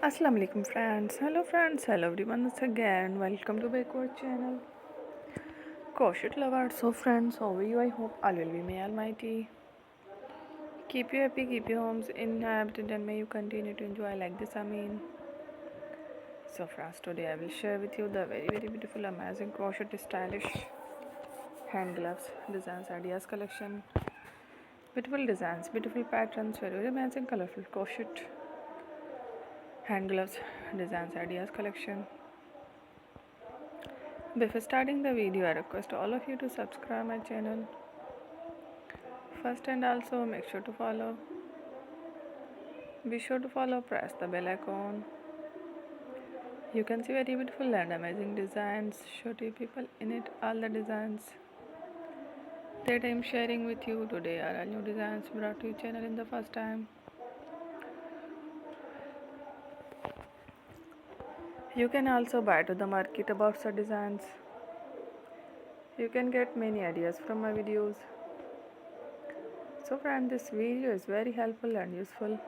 Assalamu alaikum friends, hello everyone once again, welcome to backward channel crochet lovers. So friends, how are you? I hope all will be may almighty keep you happy, keep your homes inhabited, and may you continue to enjoy like this. So friends, today I will share with you the very beautiful amazing crochet stylish hand gloves designs ideas collection. Beautiful designs, beautiful patterns, very amazing colorful crochet hand gloves designs ideas collection. Before starting the video, I request all of you to subscribe my channel first, and also make sure to follow. Be sure to follow, press the bell icon. You can see very beautiful and amazing designs. Show to people in it all the designs that I am sharing with you today are all new designs brought to your channel in the first time. You can also buy to the market about such designs. You can get many ideas from my videos. So friend, this video is very helpful and useful.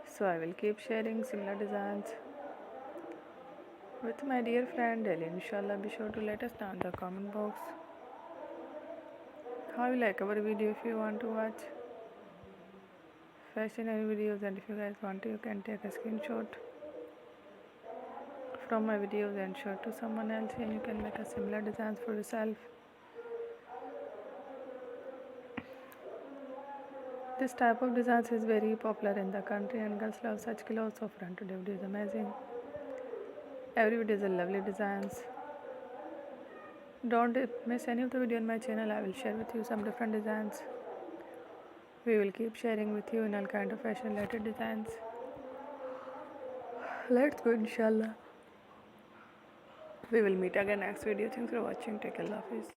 So I will keep sharing similar designs with my dear friend daily. Inshallah, be sure to let us know in the comment box how you like our video. If you want to watch fashionable videos, and if you guys want to, you can take a screenshot from my videos and show to someone else, and you can make a similar designs for yourself. This type of designs is very popular in the country and girls love such clothes. So friend, today video is amazing. Every video is a lovely designs. Don't miss any of the video on my channel. I will share with you some different designs. We will keep sharing with you in all kind of fashion related designs. Let's go, inshallah. We will meet again next video. Thanks for watching. Take care. Love.